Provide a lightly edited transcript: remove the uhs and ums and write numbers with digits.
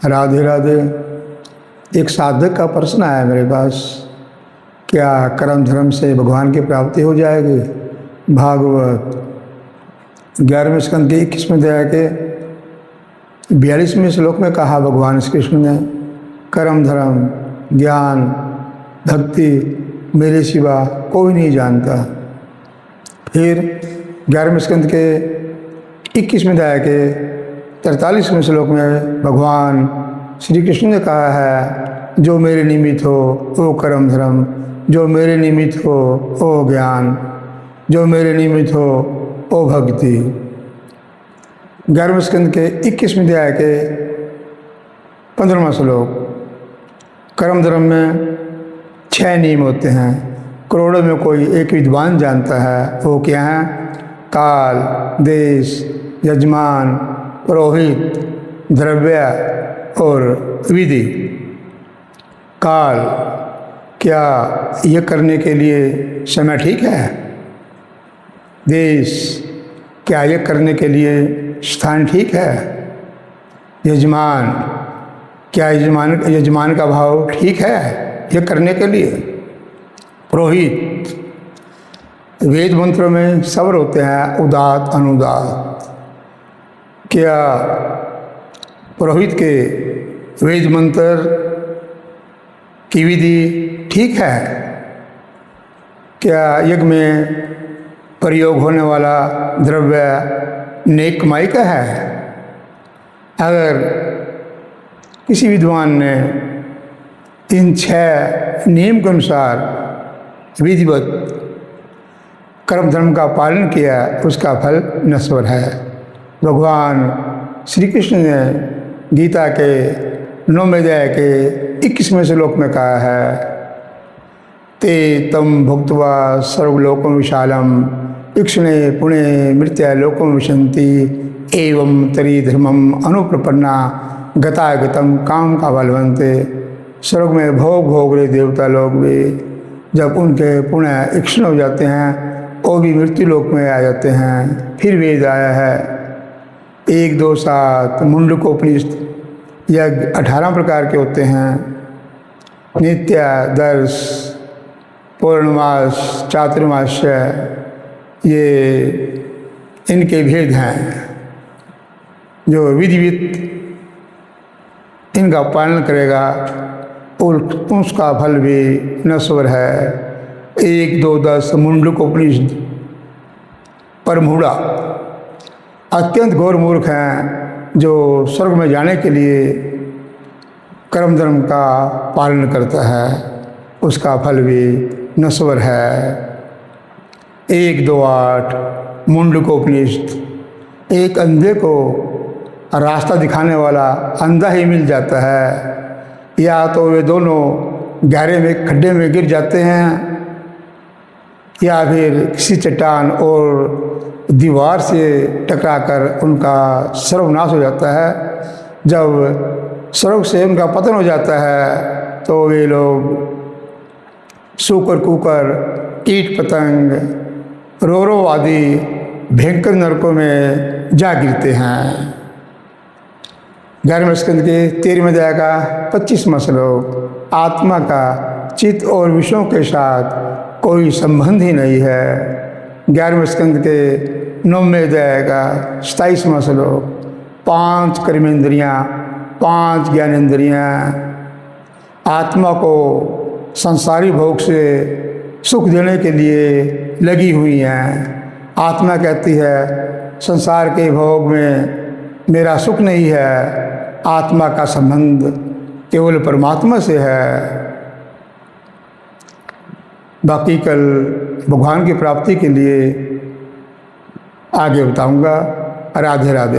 राधे राधे। एक साधक का प्रश्न आया मेरे पास, क्या कर्म धर्म से भगवान की प्राप्ति हो जाएगी? भागवत 11वें स्कंद के 21वें अध्याय के 42वें श्लोक में कहा भगवान श्री कृष्ण ने, कर्म धर्म ज्ञान भक्ति मेरे सिवा कोई नहीं जानता। फिर 11वें स्कंद के 21वें अध्याय के 43वें श्लोक में भगवान श्री कृष्ण ने कहा है, जो मेरे निमित्त हो वो कर्म धर्म, जो मेरे निमित्त हो वो ज्ञान, जो मेरे निमित्त हो वो भक्ति। 11वें स्कंद के 21वें अध्याय के 15वां श्लोक, कर्म धर्म में 6 नियम होते हैं, करोड़ों में कोई एक विद्वान जानता है। वो क्या है? काल, देश, यजमान, पुरोहित, द्रव्य और विधि। काल, क्या यह करने के लिए समय ठीक है? देश, क्या यह करने के लिए स्थान ठीक है? यजमान, क्या यजमान का भाव ठीक है यह करने के लिए? पुरोहित, वेद मंत्रों में स्वर होते हैं उदात अनुदात, क्या पुरोहित के वेद मंत्र की विधि ठीक है? क्या यज्ञ में प्रयोग होने वाला द्रव्य नेक कमाई का है? अगर किसी विद्वान ने इन 6 नियम के अनुसार विधिवत कर्म धर्म का पालन किया, उसका फल नश्वर है। भगवान श्री कृष्ण ने गीता के 9वें अध्याय के 21वें श्लोक में कहा है, ते तम भुक्त्वा सर्वलोकं विशालम इक्षणे पुणे मृत्या लोकं विशन्ति एवं तरी धर्मम अनुप्रपन्ना गतागतम काम का बलवंते। स्वर्ग में भोग भोग रहे देवता लोग भी जब उनके पुण्य इक्षण हो जाते हैं वो भी मृत्यु लोक में आ जाते हैं। फिर वेद आया है 1, 2, 7 मुंडकोपनिषद यज्ञ 18 प्रकार के होते हैं, नित्य, दर्श, पूर्णमास, चातुर्मास्य, ये इनके भेद हैं। जो विधिवत इनका पालन करेगा उसका फल भी नश्वर है। 1, 2, 10 मुंडकोपनिषद। पर मूढ़ा अत्यंत घोर मूर्ख हैं जो स्वर्ग में जाने के लिए कर्म धर्म का पालन करता है, उसका फल भी नश्वर है। 1, 2, 8 मुंडकोपनिषद। एक अंधे को रास्ता दिखाने वाला अंधा ही मिल जाता है, या तो वे दोनों गहरे में खड्डे में गिर जाते हैं या फिर किसी चट्टान और दीवार से टकराकर उनका सर्वनाश हो जाता है। जब स्वर्ग से उनका पतन हो जाता है तो वे लोग सूकर कुकर, कीट पतंग, रोरो आदि भयंकर नरकों में जा गिरते हैं। 11वें स्कंद के 13वें अध्याय का 25वां श्लोक, आत्मा का चित्त और विषयों के साथ कोई संबंध ही नहीं है। 11वें स्कंद के 9वें अध्याय का 27वां श्लोक, 5 कर्मेंद्रियाँ, 5 ज्ञानेंद्रियाँ आत्मा को संसारी भोग से सुख देने के लिए लगी हुई हैं। आत्मा कहती है संसार के भोग में मेरा सुख नहीं है, आत्मा का संबंध केवल परमात्मा से है। बाकी कल भगवान की प्राप्ति के लिए आगे बताऊंगा। राधे राधे।